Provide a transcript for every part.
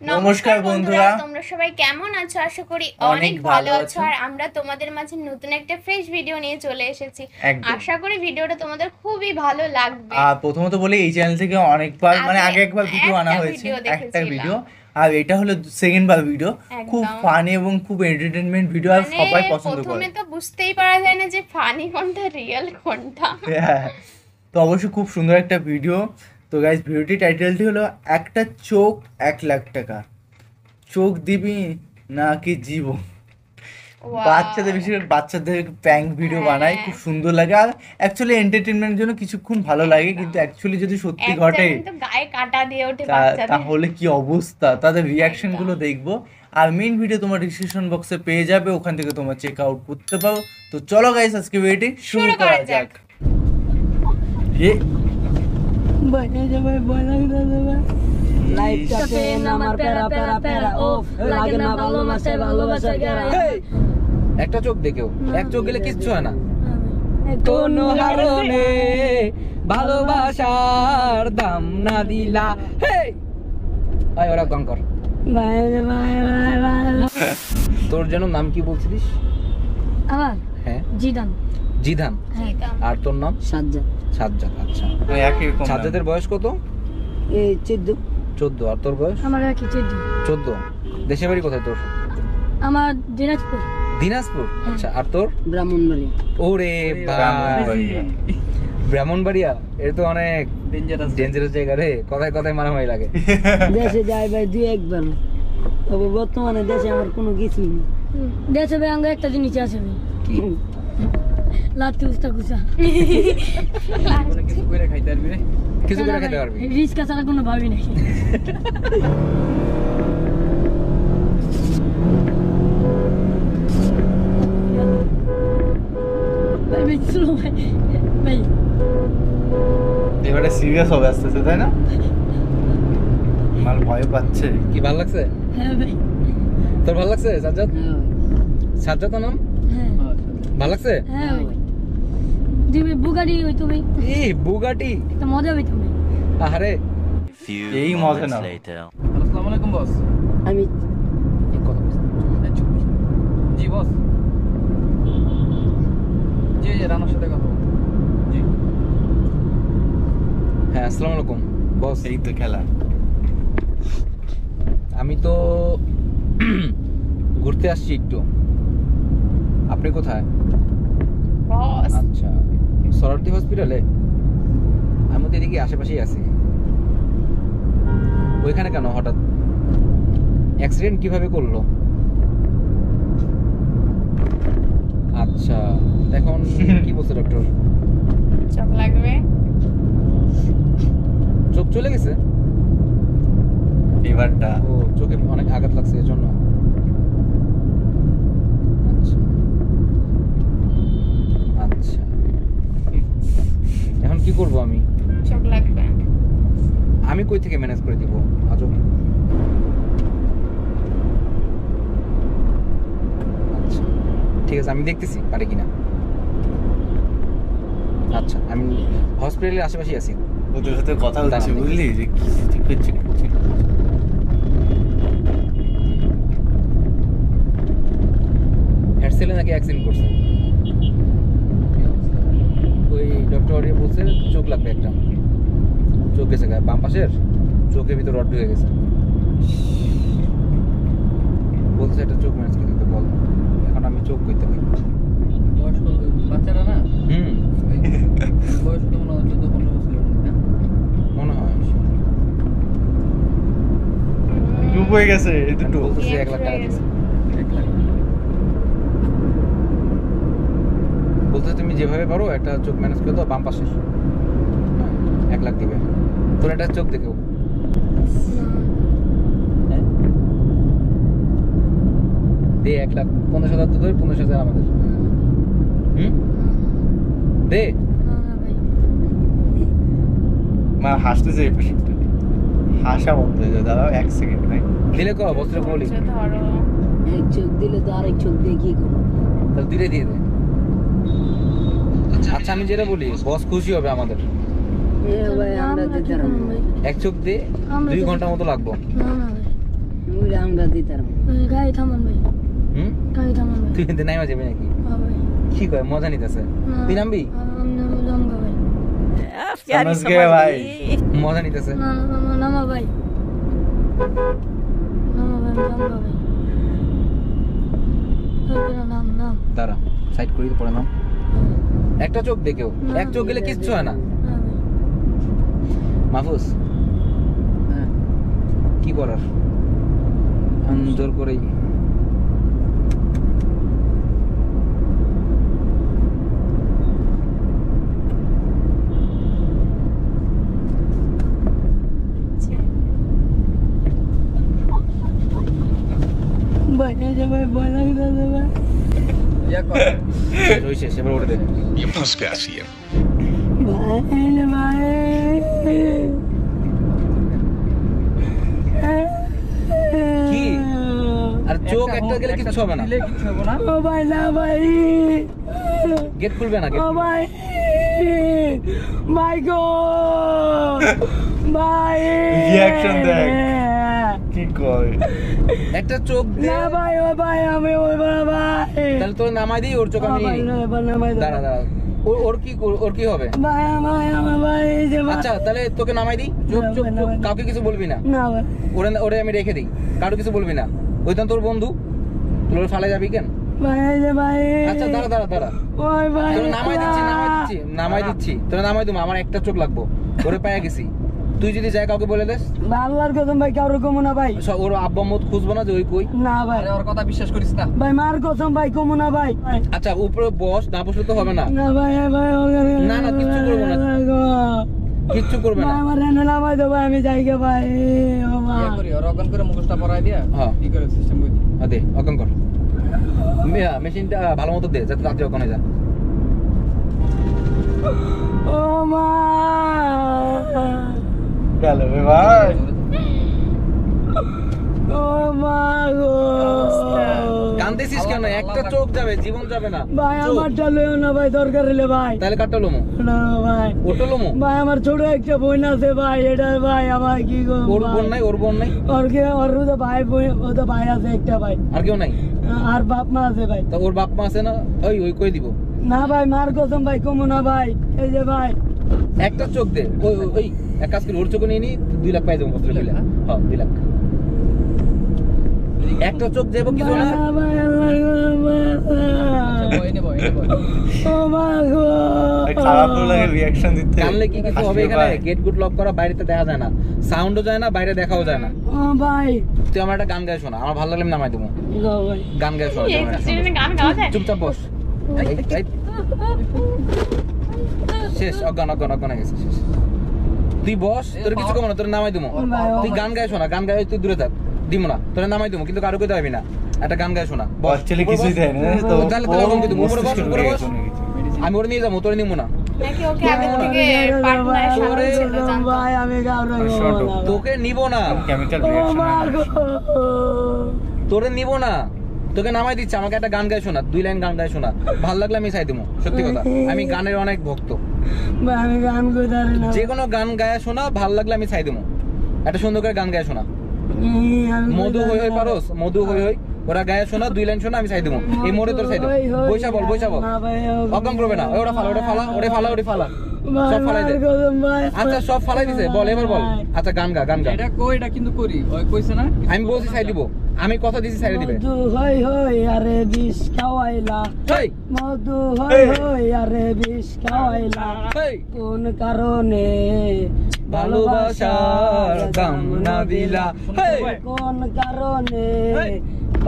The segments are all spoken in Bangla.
নমস্কার বন্ধুরা, তোমরা সবাই কেমন আছো? আশা করি অনেক ভালো আছো। আর আমরা তোমাদের মাঝে নতুন একটা ফ্রেশ ভিডিও নিয়ে চলে এসেছি। আশা করি ভিডিওটা তোমাদের খুবই ভালো লাগবে। আর প্রথমত বলি, এই চ্যানেল থেকে অনেকবার আগে একবার ভিডিও আনা হয়েছে, একটা ভিডিও, আর এটা হলো সেকেন্ড বার ভিডিও। খুব ফানি এবং খুব এন্টারটেইনমেন্ট ভিডিও, আর সবাই পছন্দ করে। প্রথমে তো বুঝতেই পারা যায় না যে ফানি কোনটা রিয়েল কোনটা। তো অবশ্যই খুব সুন্দর একটা ভিডিও। তো গাইস, ভিডিওটি টাইটেলটি হলো একটা চোখ 1,00,000 টাকা। চোখ দিবি নাকি জীবন? বাচ্চাদের, বেশিরভাগ বাচ্চাদের প্র্যাঙ্ক ভিডিও বানায়, খুব সুন্দর লাগে। আর অ্যাকচুয়ালি এন্টারটেইনমেন্টের জন্য কিছুক্ষণ ভালো লাগে, কিন্তু অ্যাকচুয়ালি যদি সত্যি ঘটে গায়ে কাটা দিয়ে ওঠে বাচ্চাদের, তাহলে কি অবস্থা, তাদের রিয়াকশন গুলো দেখবো। আর মেইন ভিডিও তোমার ডিসক্রিপশন বক্সে পেয়ে যাবে, ওখান থেকে তোমরা চেক আউট করতে পারো। তো চলো গাইস, আজকে ভিডিওটি শুরু করা যাক। লাইফটাতে আমার প্যারা প্যারা প্যারা ও লাগে না ভালোবাসা ভালোবাসা গেরা। একটা চোখ দেখেও এক চোখ গেলে কিচ্ছু হয় না। কোন কারণে ভালোবাসার দাম না দিলা। আয় ওরা গান কর। তোর যেন নাম কি বলছিলিস? আমার হ্যাঁ জিদান। জিদান। আর তোর নাম? সাজ্জাদ। সাজ্জাদ। আচ্ছা, সাজ্জাদের বয়স কত? এই 14। 14। আর তোর বয়স? আমার কি 14। দেশের বাড়ি কোথায় তোর? আমার দিনাজপুর। দিনাজপুর। আচ্ছা, আর তোর? ব্রাহ্মণবাড়িয়া। ওরে ব্রাহ্মণবাড়িয়া, এটা তো অনেক ডেঞ্জারাস জায়গা রে। কথায় কথায় মারামারি লাগে। দেশে যাই ভাই 2-1 বার, তবে বর্তমানে দেশে আমার কোনো কিছুই নেই। দেশে ভাই আঙ্গ একটা জিনিস আছে ভাই, কি? লাত্তি উস্তা কুচা। কিছু করে খাইতে পারবি রে? কিছু করে খেতে পারবি? রিস্কা ছাড়া কোনো ভাবি নাই। ভাই বেচলো ভাই, ভাই এবারে সিরিয়াস হবে আস্তে আস্তে, তাই না? মাল ভয় পাচ্ছে। কি ভালো লাগছে? হ্যাঁ ভাই। তোর ভালো লাগছে সাজ্জাদ? সাজ্জাদ নাম? হ্যাঁ ভালো লাগছে? হ্যাঁ ভাই। দিবে বুগাটি হইতো ভাই। এই বুগাটি একটা মজা হইতো ভাই। আরে এই মজা না। আসসালামু আলাইকুম বস। আমি জি বস। জি রানার সাথে কথা বল। জি হ্যাঁ, আসসালামু আলাইকুম বস। এই তো খেলা। আমি তো ঘুরতে আসছি একটু। আপনি কোথায়? বস, আচ্ছা, সরারদি হসপিটালে? আমি তো এদিকে আশেপাশেই আছি। ওইখানে কেন হঠাৎ? অ্যাক্সিডেন্ট কিভাবে করলো? আচ্ছা, এখন কি বলছে ডক্টর? চোখ লাগবে। চোখ চলে গেছে? এবারটা ও, চোখে অনেক আঘাত লাগছে এজন্য। আচ্ছা আচ্ছা, এখন কি করব আমি? চোখ লাগবে। আমি কই থেকে ম্যানেজ করে দিব? আজব। আচ্ছা ঠিক আছে, আমি দেখতেছি পারে কিনা। আচ্ছা, আমি হসপিটালের আশেপাশেই আছি। ওদের সাথে কথা হচ্ছে, বুঝলি যে কি ঠিক করছে। হেডসেলে নাকি অ্যাক্সিডেন্ট করছে। ওই ডক্টর বলছে চোখ লাগবে একটা। চোখ গেছে গায়ে, বাম পাশের চোখের ভিতর রড ঢুকে গেছে। বলছে একটা চোখ ম্যানেজ করে দিতে বল। এখন আমি চোখ করতে পারি। বয়স্ক বাচ্চারা না, বয়স তো মনে হয় 14-15 বছরের না, মনে হয় চুপ হয়ে গেছে দুটো। বলতেছে 1 লাখ টাকা দিচ্ছে। 1 লাখ। বলতে তুমি যেভাবে পারো একটা চোখ ম্যানেজ করে দাও বাম পাশে। 1 লাখ দিবে। তোর একটা চোখ দেখেও দে 1 লাখ। 50,000 তো ধরে, 50,000 আমাদের। দে। মা হাসতেছে, এই পেশেন্টটা হাসা বন্ধ হয়ে যায়। দাঁড়াও 1 সেকেন্ড ভাই। দিলে কো বস্ত্র বলি। ধরো, এক চোখ দিলে তো আরেক চোখ দিয়ে কি করবো? তাহলে দিলে দিয়ে দে। আচ্ছা, আমি যেটা বলি, বস খুশি হবে আমাদের। ভাই আমরা দিতে পারবো ভাই। এক চোখ দে, 2 ঘন্টার মতো লাগবো। না না ভাই, তার গাড়ি থামান ভাই হুম গাড়ি থামান ভাই তুই কিন্তু নাইমা যাবি নাকি ভাই কি কয় মজা নিতেছে তুই নামবি আমি জামগা ভাই समझ गए भाई মজা নিতেছে না নামা ভাই নামা ভাই জামগা ভাই নাম দাঁড়া সাইড করি পরে নাম একটা চোখ দেখেও এক চোখ গেলে কিচ্ছু হয় না মাহফুজ কি করার জোর করেই ভাই ভাই ভয় লাগতেছে ভাই ইয়া কর শেষ এবার উঠে দে ये फंस गया सीएम ভাই কি আর চোখ একটা গেলে কিচ্ছু হবে না দিলে কিচ্ছু হবে না ও ভাই না ভাই গেট খুলবে না গেট ও ভাই মাই গড ভাই Reaction দেখ। কি কয় একটা চোখ দে না ভাই ও ভাই আমি ওই ভাই তাহলে তোর নামাই দিই ওর চোখ আমি দাঁড়া দাঁড়া ওর কি হবে ভাই আমার ভাই এই যে ভাই আচ্ছা তাহলে তোকে নামাই দিই চোখ চোখ চোখ, কাউকে কিছু বলবি না না ভাই ওরে আমি রেখে দিই কারো কিছু বলবি না ওই তো তোর বন্ধু তোর ফালে যাবি কেন ভাই এই যে ভাই আচ্ছা দাঁড়া দাঁড়া দাঁড়া ওই ভাই তোর নামাই দিচ্ছি তোর নামাই দিবো আমার একটা চোখ লাগবো ওরে পায়া গেছি তুই যদি যাই কাউকে বলে দেস আল্লাহর কসম ভাই কারো কমু না ভাই ওর আব্বা মত খুঁজবো না যে ওই কই না ভাই আরে ওর কথা বিশ্বাস করিস না ভাই মার কসম ভাই কমু না ভাই আচ্ছা উপরে বস না বসলে তো হবে না না ভাই ভাই না, না, কিচ্ছু করবো না। কিচ্ছু করবে না আমার রেনে নামাই দেবো আমি যাই গে ভাই ও মা ইয়া করি ওর অজ্ঞান করে মুখোশটা পরাই দিয়া হ্যাঁ। কি করে সিস্টেম কই দি দে অকন কর মেশিনটা ভালো মতো দে যাতে রাত্রে ওখানে যা ও মা গেল রে ভাই ও মা গো কান্দেছিস কেন একটা চোখ যাবে জীবন যাবে না ভাই চোখ। আমারটা লইও না ভাই দরকার হলে ভাই তাহলে কাটটা লোমো না ভাই ওটা লোমো ভাই আমার ছোট একটা বোন আছে ভাই এটা ভাই আমার কি গো ওর বোন নাই ওর কে ওর তো ভাই বোন ও তো ভাই আছে একটা ভাই আর কেউ নাই আর বাপ মা আছে ভাই তা ওর বাপ মা আছে না ওই কই দিব না ভাই মার কসম ভাই কমু না ভাই এই যে ভাই একটা চোখ দে ওই এক কাজ করে ওর চোখে নিয়ে নি 2 লাখ পাই দেবো মাত্র 2 লাখ হ্যাঁ 2 লাখ একটা চোখ দেবো কিছু না ভাই আল্লাহর কসম ভাই। বই নে ও মা গো ভাই, খারাপ লাগে রিঅ্যাকশন দিতে কানলে কি কিছু হবে এখানে গেট গুড লক করা বাইরেতে দেখা যায় না সাউন্ডও যায় না বাইরে দেখাও যায় না ও ভাই তুই আমার একটা গান গায়ে শোনা আমার ভালো লাগলে আমি নামাই দেবো গো ভাই গান গায়ে শোনা যেমন একটা সুন্দর। গান গাওয়া যায় চুপচাপ বস এই, শেষ অজ্ঞান হয়ে গেছে শেষ। তুই বস তোর কিছু কমো না তোর নামাই দেবো তুই গান গায়ে শোনা গান গায়ে তুই দূরে থাক দিব না তোর নামাই দেবো কিন্তু কারো কইতে পারবি না একটা গান গায়ে শোনা বস অ্যাকচুয়ালি কিছুই দেয় না তো তাহলে ওরকম কিন্তু উপরে বস উপরে বস আমি ওরে নিয়ে যাবো তোরে নিবো না নাকি ওকে আগে থেকে পার্টনার সাথে ছিল জানতো ভাই আমি গাবরা গো তোকে নিব না কেমিক্যাল ও রিঅ্যাকশন মা গো তোরে নিব না তোকে নামাই দিচ্ছে আমাকে একটা গান গায়ে শোনা 2 লাইন গান গায়ে শোনা ভালো লাগলে আমি চাই দেবো সত্যি কথা আমি গানের অনেক ভক্ত ভাই আমি গান কইতারি না যে কোনো গান গায়ে শোনা ভালো লাগলে আমি চাই দেবো একটা সুন্দর করে গান গায়ে শোনা মধু হই হই পারোস মধু হই হই ওরা গায়ে শোনা 2 লাইন শোনা আমি চাই দেবো এই মোড়ে তোর চাই দেবো বৈশা বল না ভাই অকম করবে না ওটা ফালা সব ফালাই দে আচ্ছা সব ফালাই দিছে বল এবার বল আচ্ছা গান গা এটা কই এটা কিন্তু করি ওই কইছে না আমি বলছি চাই দিব আমি কথা দিছি চাই দিবে মধু হই হই আরে বিষ খাওয়াইলা এই মধু হই হই আরে বিষ খাওয়াইলা এই কোন কারণে ভালোবাসার দাম না দিলা এই কোন কারণে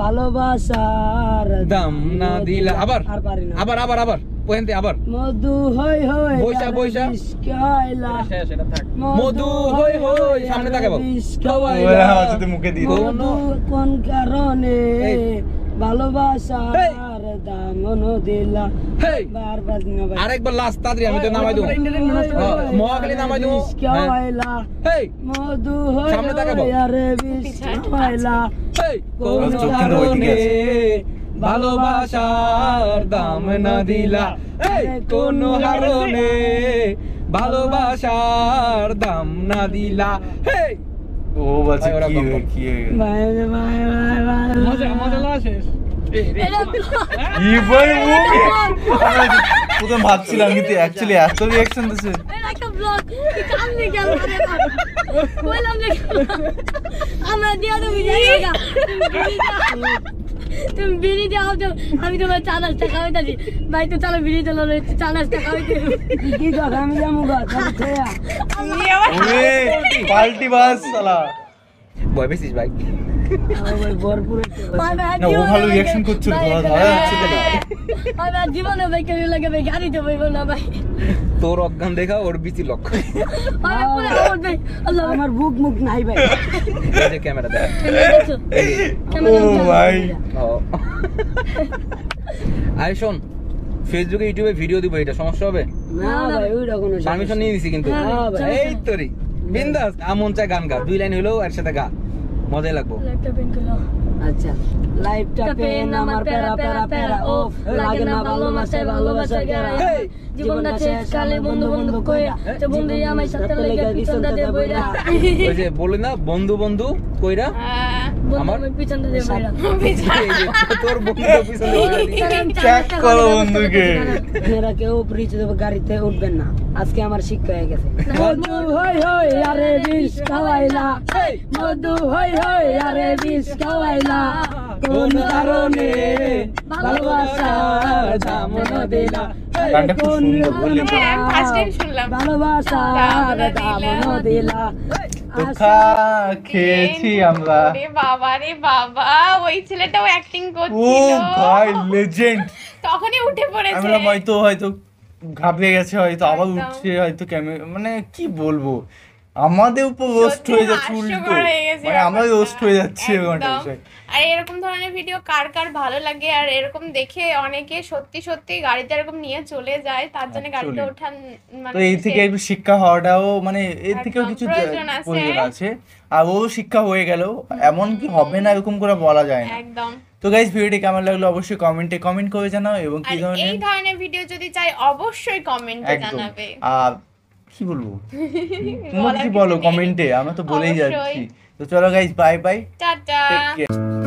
ভালোবাসার দাম না দিলা আবার আর পারি না আবার পয়েন্টে আবার মধু হই হই বইসা, আরে বইসা। বিষ খাওয়াইলা শেষ এটা থাক মধু হই হই, সামনে আরে তাকাবো। বিষ ওরা খাওয়াইলা যদি মুখে দিয়ে কোন- মধু কোন কারণে এই। ভালোবাসার এই। দাম দিলা হেই বারবার না ভাই আরেকবার লাস্ট তাড়াতাড়ি আমি তো নামাই দেবো মহাখালী নামাই দেবো বিষ খাওয়াইলা হেই মধু হই সামনে তাকাবো। হই আরে বিষ খাওয়াইলা হেই কোন চোখ কিন্তু ওইদিকে কারণে আছে। ভালোবাসার দাম না দিলা এই কোন কারণে ভালোবাসার দাম না দিলা হেই ও বলছে ভাই, ওরা কি কম কি ভাই ভাই ভাই কি বলবো প্রথম ভাবছিলাম কিন্তু অ্যাকচুয়ালি এত রিঅ্যাকশন দিছে একটা ব্লগ কামনে গেল বললাম যে আমরা দিয়া দেব জায়গা তুমি বিড়ি দাও তো আমি তোমার 40 টাকা হইতাছি ভাই তো চলো বিড়ি চলো 40 টাকা হইতে কি কথা আমি যাবো গা খেয়া ওরে পাল্টি বাস শালা ভয় পেয়েছিস ভাই? আমার ভরপুর না ও ভালো রিঅ্যাকশন করছিল ধরা যাচ্ছে না আমার জীবনে ভাই কেন লাগে ভাই গাড়ি তো বইব না ভাই তোর অজ্ঞান দেখা ওর বিচি লক্ষ্য। আমার বুক মুখ নাই ভাই এই যে ক্যামেরা দেখ। ও ভাই আরে শোন, ফেসবুকে ইউটিউবে ভিডিও দিব, এটা সমস্যা হবে? না ভাই ওইটা কোনো পারমিশন নিয়ে দিছি কিন্তু। এই তোরি বিন্দাস, আমন চাই গান গা, 2 লাইন হলেও এর সাথে গা, মজাই লাগবো। আচ্ছা লাইফটা পেন আমার প্যারা প্যারা প্যারা ও লাগে না ভালোবাসা গেরা জীবনটা শেষ কালে বন্ধু বন্ধু কইরা তো বন্ধু আমার সাথে লেগে পিছনটা দে বইরা ওই যে বলি না বন্ধু বন্ধু কইরা আমার পিছনটা দে বইরা তোর বন্ধু পিছনে চেক করো বন্ধুকে মেরা কেউ পরিচয় দেব গাড়িতে উঠবেন না, আজকে আমার শিক্ষা হয়ে গেছে। মধু হই হই আরে বিষ খাওয়াইলা মধু হই হই আরে বিষ খাওয়াইলা কোন কারণে ভালোবাসা দামন দিলা গানটা খুব সুন্দর বললি ফার্স্ট টাইম শুনলাম ভালোবাসা দামন দিলা ধোঁকা খেয়েছি আমরা। রে বাবা ওই ছেলেটাও অ্যাক্টিং ও করছিল ভাই লেজেন্ড। তখনই উঠে পড়েছে আমরা হয়তো ঘাবড়ে গেছে, হয়তো আবার একদম। উঠছে, হয়তো ক্যামেরা মানে কি বলবো, আমাদের উপর রোস্ট হয়ে যাচ্ছে উল্টো, হাস্যকর হয়ে গেছে মানে আমরা ব্যাপারটা। রোস্ট হয়ে যাচ্ছি একদম। আর এরকম ধরনের ভিডিও কার কার ভালো লাগে, আর এরকম দেখে অনেকে সত্যি সত্যি গাড়িতে এরকম নিয়ে চলে যায়, তার জন্য গাড়িতে Actually. ওঠান তো এই থেকে একটু শিক্ষা হওয়াটাও মানে এর থেকেও কিছু প্রয়োজন আছে। প্রয়োজন আছে, আর ও শিক্ষা হয়ে গেল, এমন কি হবে না এরকম করে বলা যায় না। একদম। তো গাইস ভিডিওটি কেমন লাগলো অবশ্যই কমেন্টে কমেন্ট করে জানাও, এবং কি আর এই ধরনের ধরনের ভিডিও যদি চাই অবশ্যই কমেন্টে একদম জানাবে। আর কি বলবো তোমরা বলার কি কিছু বলো নেই। কমেন্টে, আমরা তো বলেই অবশ্যই। যাচ্ছি। তো চলো guys bye bye, tata. Take care.